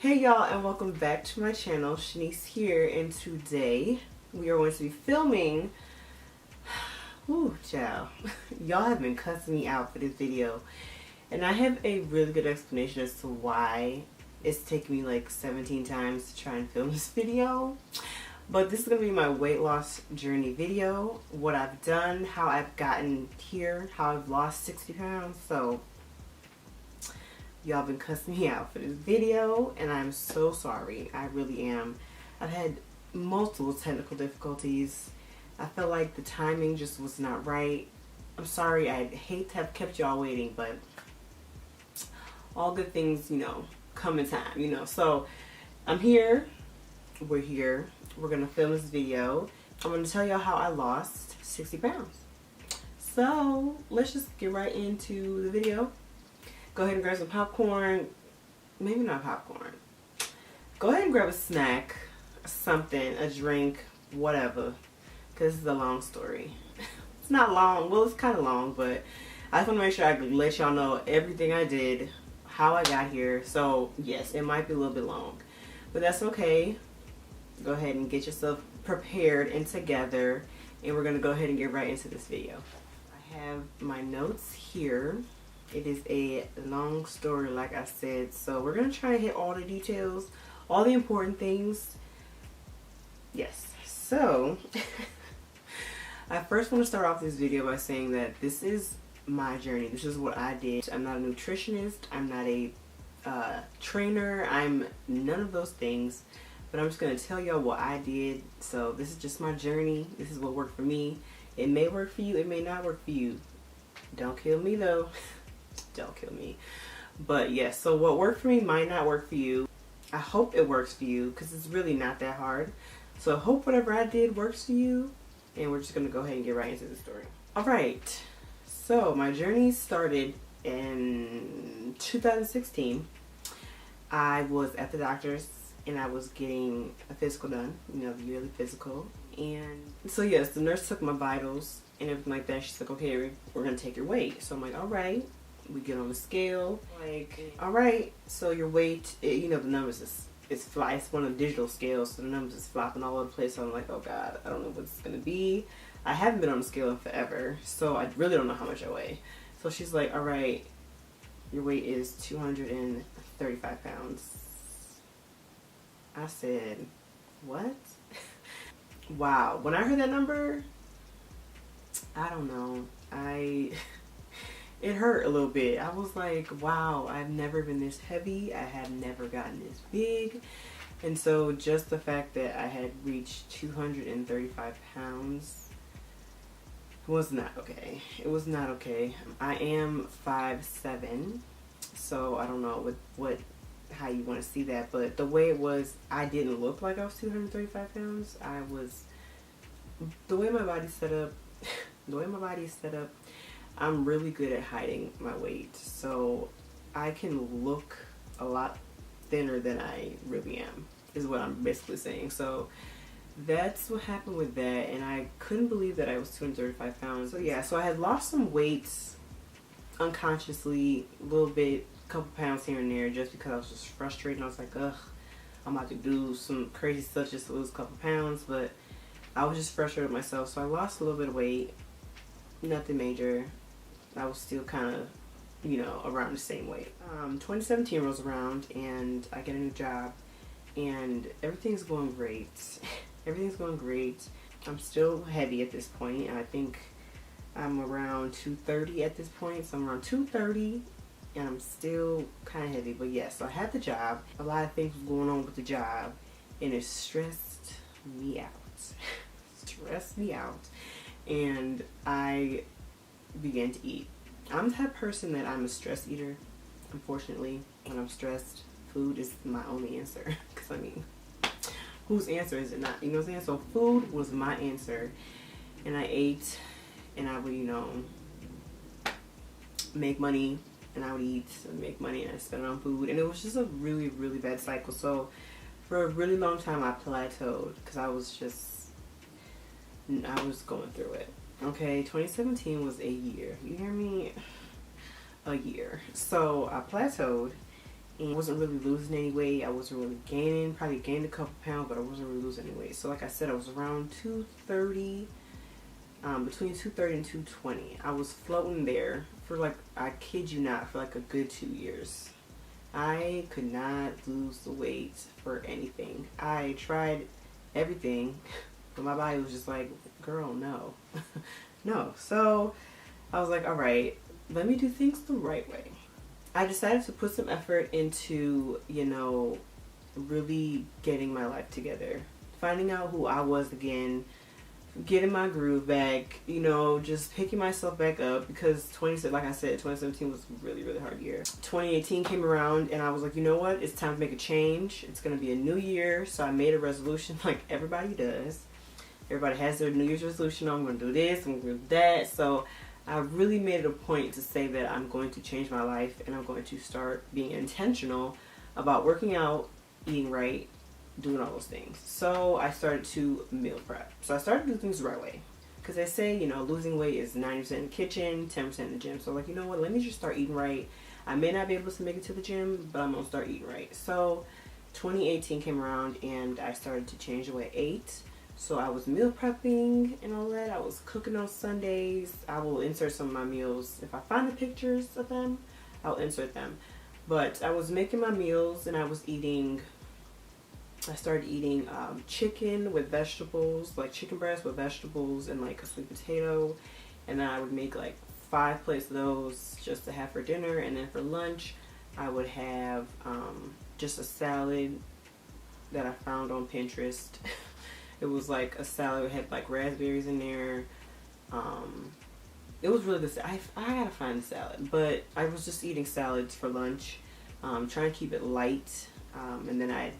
Hey y'all, and welcome back to my channel. Shanice here, and today we are going to be filming. Ooh, child. Y'all have been cussing me out for this video, and I have a really good explanation as to why it's taken me like 17 times to try and film this video. But this is going to be my weight loss journey video, what I've done, how I've gotten here, how I've lost 60 pounds. So y'all been cussing me out for this video, and I'm so sorry. I really am. I've had multiple technical difficulties. I felt like the timing just was not right. I'm sorry. I hate to have kept y'all waiting, but all good things, come in time, So I'm here. We're here. We're going to film this video. I'm going to tell y'all how I lost 60 pounds. So let's just get right into the video. Go ahead and grab some popcorn. Maybe not popcorn. Go ahead and grab a snack, something, a drink, whatever. Because this is a long story. It's not long. Well, it's kind of long, but I just want to make sure I let y'all know everything I did, how I got here. So, yes, it might be a little bit long. But that's okay. Go ahead and get yourself prepared and together. And we're going to go ahead and get right into this video. I have my notes here. It is a long story, like I said, so we're going to try to hit all the details, all the important things. Yes, so I first want to start off this video by saying that this is my journey. This is what I did. I'm not a nutritionist. I'm not a trainer. I'm none of those things, but I'm just going to tell y'all what I did. So this is just my journey. This is what worked for me. It may work for you. It may not work for you. Don't kill me, though. Don't kill me. But yes, so what worked for me might not work for you. I hope it works for you because it's really not that hard. So I hope whatever I did works for you, and we're just going to go ahead and get right into the story. Alright, so my journey started in 2016. I was at the doctor's and I was getting a physical done, the yearly physical. And so yes, the nurse took my vitals and everything like that. She's like, okay, we're going to take your weight. So I'm like, alright. We get on the scale, like, alright, so your weight, the numbers is fly. It's one of the digital scales, so the numbers is flopping all over the place. So I'm like, oh god, I don't know what it's gonna be. I haven't been on the scale in forever, so I really don't know how much I weigh. So she's like, alright, your weight is 235 pounds. I said, what? Wow. When I heard that number, I don't know. It hurt a little bit. I was like, wow, I've never been this heavy. I have never gotten this big. And so just the fact that I had reached 235 pounds was not okay. It was not okay. I am 5'7", so I don't know how you want to see that. But the way it was, I didn't look like I was 235 pounds. The way my body's set up, I'm really good at hiding my weight, so I can look a lot thinner than I really am, is what I'm basically saying. So that's what happened with that, and I couldn't believe that I was 235 pounds. So yeah, so I had lost some weight unconsciously, a little bit, a couple pounds here and there, just because I was just frustrated. I was like, ugh, I'm about to do some crazy stuff just to lose a couple pounds, but I was just frustrated with myself, so I lost a little bit of weight, nothing major. I was still kind of, around the same weight. 2017 rolls around and I get a new job and everything's going great. Everything's going great. I'm still heavy at this point, and I think I'm around 230 at this point. So I'm around 230 and I'm still kind of heavy. But yes, so I had the job. A lot of things was going on with the job and it stressed me out. Stressed me out. And I began to eat. I'm the type of person that I'm a stress eater. Unfortunately, when I'm stressed, food is my only answer. Because whose answer is it not? You know what I'm saying? So food was my answer, and I ate, and I would make money, and I would eat and make money, and I spend it on food, and it was just a really, really bad cycle. So for a really long time I plateaued because I was going through it. Okay, 2017 was a year. You hear me? A year. So I plateaued, and I wasn't really losing any weight. I wasn't really gaining, probably gained a couple pounds, but I wasn't really losing any weight. So like I said, I was around 230, between 230 and 220. I was floating there for like, I kid you not, for like a good 2 years. I could not lose the weight for anything. I tried everything, but my body was just like, girl, no. No. So I was like, all right, let me do things the right way. I decided to put some effort into, you know, really getting my life together, finding out who I was again, getting my groove back, you know, just picking myself back up, because like I said, 2017 was a really, really hard year. 2018 came around and I was like, you know what, it's time to make a change. It's going to be a new year. So I made a resolution like everybody does. Everybody has their New Year's resolution. I'm going to do this, I'm going to do that. So I really made it a point to say that I'm going to change my life, and I'm going to start being intentional about working out, eating right, doing all those things. So I started to meal prep. So I started to do things the right way. Because they say, you know, losing weight is 90% in the kitchen, 10% in the gym. So like, you know what, let me just start eating right. I may not be able to make it to the gym, but I'm going to start eating right. So 2018 came around and I started to change the way I ate. So I was meal prepping and all that. I was cooking on Sundays. I will insert some of my meals. If I find the pictures of them, I'll insert them. But I was making my meals and I started eating chicken with vegetables, like chicken breast with vegetables and like a sweet potato. And then I would make like 5 plates of those just to have for dinner. And then for lunch, I would have just a salad that I found on Pinterest. It was like a salad that had like raspberries in there. It was really good. I gotta find the salad, but I was just eating salads for lunch, trying to keep it light. And then I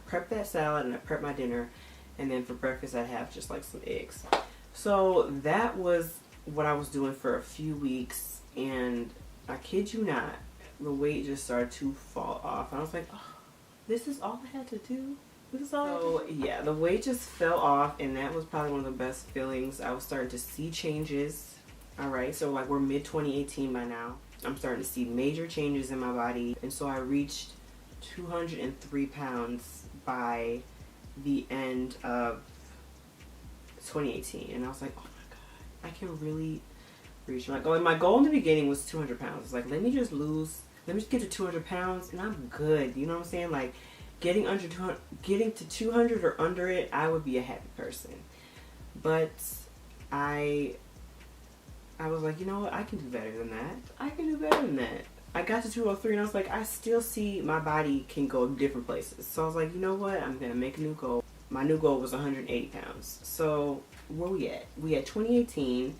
prep that salad and I prep my dinner, and then for breakfast I'd have just like some eggs. So that was what I was doing for a few weeks, and I kid you not, the weight just started to fall off. And I was like, oh, this is all I had to do? So yeah, the weight just fell off, and that was probably one of the best feelings. I was starting to see changes. All right, so like we're mid 2018 by now. I'm starting to see major changes in my body, and so I reached 203 pounds by the end of 2018, and I was like, oh my god, I can really reach my goal. And my goal in the beginning was 200 pounds. It's like, let me just get to 200 pounds and I'm good. You know what I'm saying? Like getting to 200 or under it, I would be a happy person. But I was like, you know what, I can do better than that. I got to 203 and I was like, I still see my body can go different places. So I was like, you know what, I'm gonna make a new goal. My new goal was 180 pounds. So where we at? We at 2018.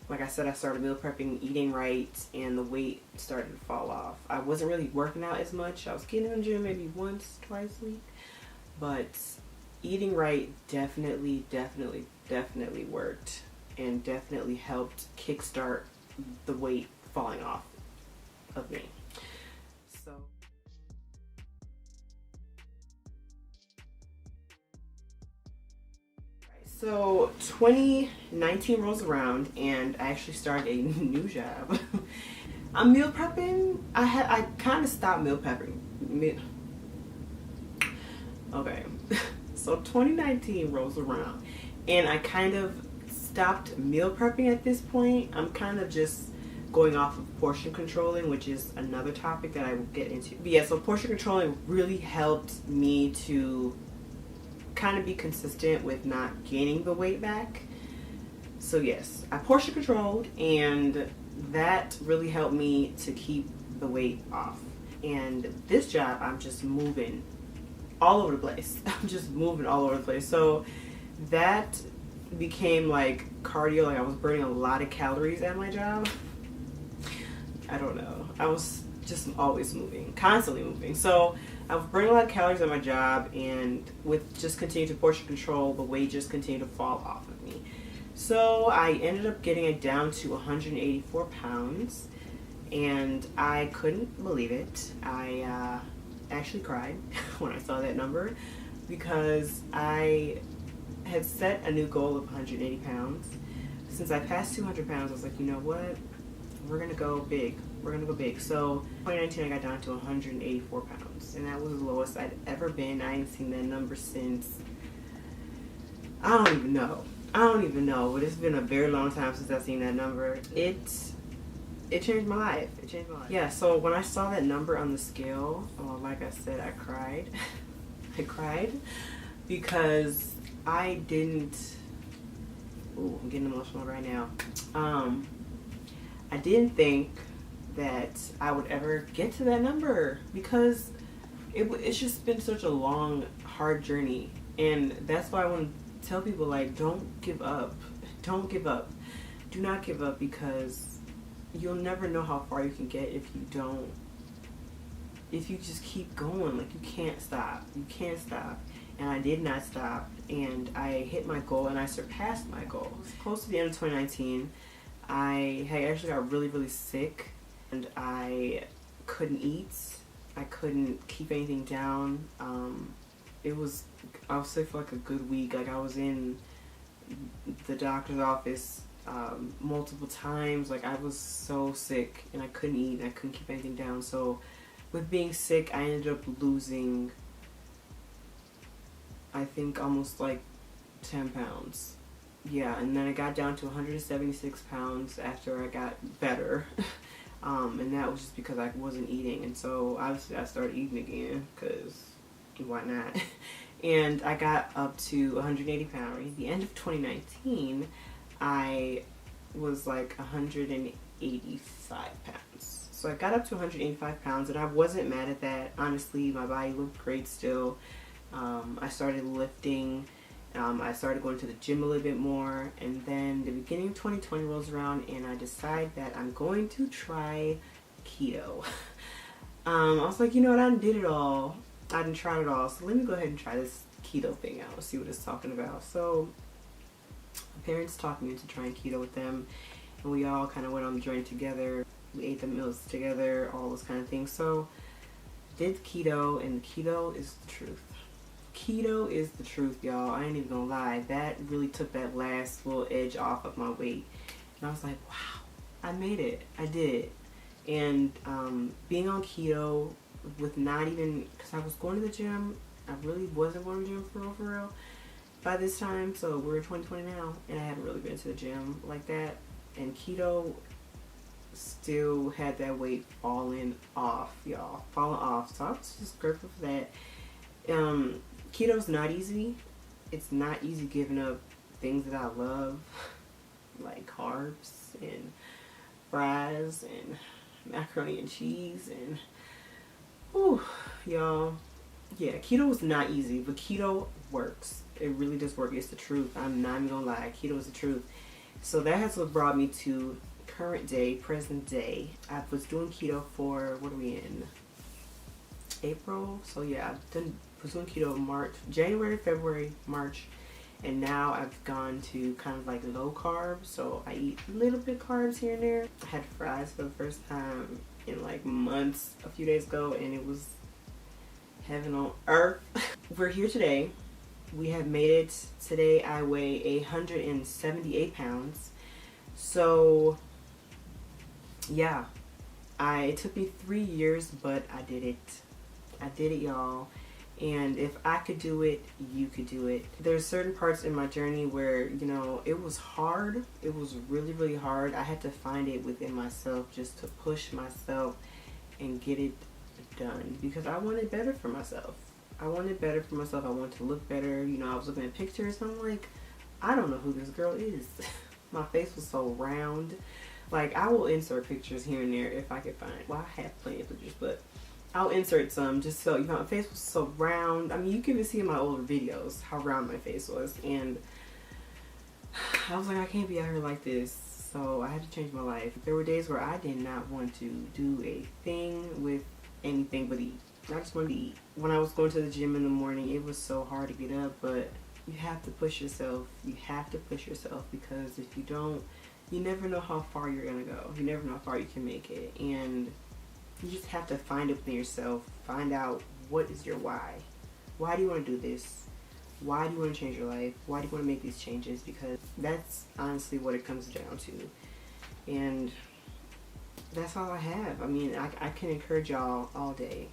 Like I said, I started meal prepping, eating right, and the weight started to fall off. I wasn't really working out as much. I was getting in the gym maybe once, twice a week. But eating right definitely worked, and definitely helped kickstart the weight falling off of me. So 2019 rolls around and I actually started a new job. I'm meal prepping. I kind of stopped meal prepping. Okay. So 2019 rolls around and I kind of stopped meal prepping at this point. I'm kind of just going off of portion controlling, which is another topic that I will get into. But yeah, so portion controlling really helped me to kind of be consistent with not gaining the weight back. So yes, I portion controlled, and that really helped me to keep the weight off. And this job, I'm just moving all over the place. I'm just moving all over the place. So that became like cardio. Like I was burning a lot of calories at my job. I don't know. I was just always moving, constantly moving. So I was burning a lot of calories at my job, and with just continuing to portion control, the weight just continued to fall off of me. So I ended up getting it down to 184 pounds, and I couldn't believe it. I actually cried when I saw that number, because I had set a new goal of 180 pounds. Since I passed 200 pounds, I was like, you know what? we're gonna go big. We're gonna go big. So 2019, I got down to 184 pounds, and that was the lowest I'd ever been. I ain't seen that number since, I don't even know. But it's been a very long time since I've seen that number. It changed my life. It changed my life. Yeah, so when I saw that number on the scale, like I said, I cried. I cried because I didn't, ooh, I'm getting emotional right now. I didn't think that I would ever get to that number because it's just been such a long, hard journey. And that's why I want to tell people, like, don't give up. Don't give up. Do not give up, because you'll never know how far you can get if you just keep going. Like, you can't stop. You can't stop. And I did not stop, and I hit my goal, and I surpassed my goal. Close to the end of 2019, I actually got really, really sick, and I couldn't eat. I couldn't keep anything down. I was sick for like a good week. Like, I was in the doctor's office multiple times. Like, I was so sick, and I couldn't eat, and I couldn't keep anything down. So with being sick, I ended up losing, I think, almost like 10 pounds. Yeah, and then I got down to 176 pounds after I got better. And that was just because I wasn't eating. And so obviously I started eating again, because why not? And I got up to 180 pounds. At the end of 2019, I was like 185 pounds. So I got up to 185 pounds, and I wasn't mad at that. Honestly, my body looked great still. I started lifting. I started going to the gym a little bit more, and then the beginning of 2020 rolls around, and I decide that I'm going to try keto. I was like, you know what, I did it all. I didn't try it all, so let me go ahead and try this keto thing out, see what it's talking about. So my parents talked me into trying keto with them, and we all kind of went on the journey together. We ate the meals together, all those kind of things. So did keto, and keto is the truth. Keto is the truth, y'all. I ain't even gonna lie. That really took that last little edge off of my weight. And I was like, wow, I made it. I did it. And being on keto with not even, because I was going to the gym. I really wasn't going to the gym for real by this time. So we're in 2020 now, and I hadn't really been to the gym like that. And keto still had that weight falling off, y'all. Falling off. So I was just grateful for that. Keto's not easy. It's not easy giving up things that I love, like carbs and fries and macaroni and cheese, and whew, y'all. Yeah, keto is not easy, but keto works. It really does work. It's the truth. I'm not even gonna lie. Keto is the truth. So that has what brought me to current day, present day. I was doing keto for, what are we in? April. So yeah, was doing keto January, February, March, and now I've gone to kind of like low carbs. So I eat a little bit carbs here and there. I had fries for the first time in like months a few days ago, and it was heaven on earth. We're here today. We have made it. Today I weigh 178 pounds. So yeah, it took me 3 years, but I did it. I did it, y'all. And if I could do it, you could do it. There's certain parts in my journey where, you know, it was hard. It was really, really hard. I had to find it within myself just to push myself and get it done, because I wanted better for myself. I wanted better for myself. I wanted to look better. You know, I was looking at pictures and I'm like, I don't know who this girl is. My face was so round. Like, I will insert pictures here and there if I can find it. Well, I have plenty of pictures, but I'll insert some just so, you know, my face was so round. I mean, you can even see in my older videos how round my face was. And I was like, I can't be out here like this. So I had to change my life. There were days where I did not want to do a thing with anything but eat. I just wanted to eat. When I was going to the gym in the morning, it was so hard to get up, but you have to push yourself. You have to push yourself, because if you don't, you never know how far you're going to go. You never know how far you can make it. And you just have to find it within yourself. Find out, what is your why? Why do you want to do this? Why do you want to change your life? Why do you want to make these changes? Because that's honestly what it comes down to. And that's all I have. I mean, I can encourage y'all all day.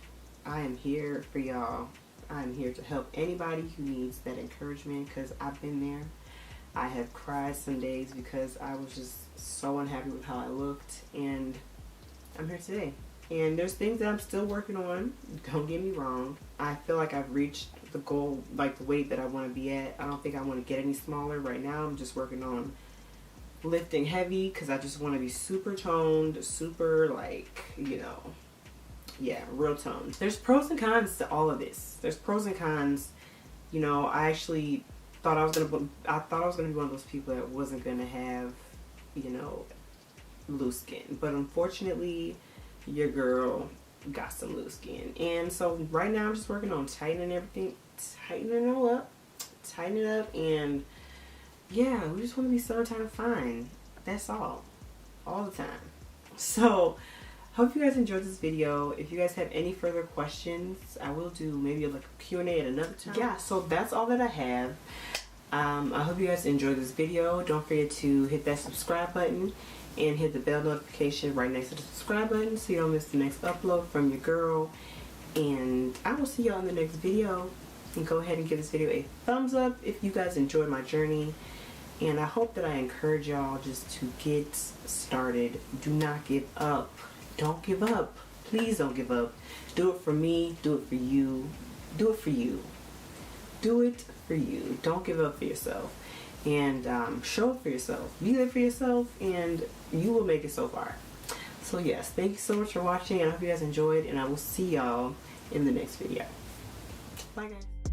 I am here for y'all. I'm here to help anybody who needs that encouragement, because I've been there. I have cried some days because I was just so unhappy with how I looked, and I'm here today. And there's things that I'm still working on. Don't get me wrong. I feel like I've reached the goal, like the weight that I want to be at. I don't think I want to get any smaller right now. I'm just working on lifting heavy because I just want to be super toned, super, like, you know, yeah, real toned. There's pros and cons to all of this. There's pros and cons. You know, I actually thought I was gonna be one of those people that wasn't gonna have, you know, loose skin, but unfortunately your girl got some loose skin. And so right now I'm just working on tightening everything, tightening it up, and yeah, we just want to be summertime fine. That's all the time. So hope you guys enjoyed this video. If you guys have any further questions, I will do maybe like a Q&A at another time. Yeah, so that's all that I have. I hope you guys enjoyed this video. Don't forget to hit that subscribe button and hit the bell notification right next to the subscribe button so you don't miss the next upload from your girl. And I will see y'all in the next video. And go ahead and give this video a thumbs up if you guys enjoyed my journey. And I hope that I encourage y'all just to get started. Do not give up. Don't give up. Please don't give up. Do it for me. Do it for you. Do it for you. Do it for you. Don't give up for yourself. And show up for yourself. Be there for yourself, and you will make it so far. So yes, thank you so much for watching. I hope you guys enjoyed, and I will see y'all in the next video. Bye guys.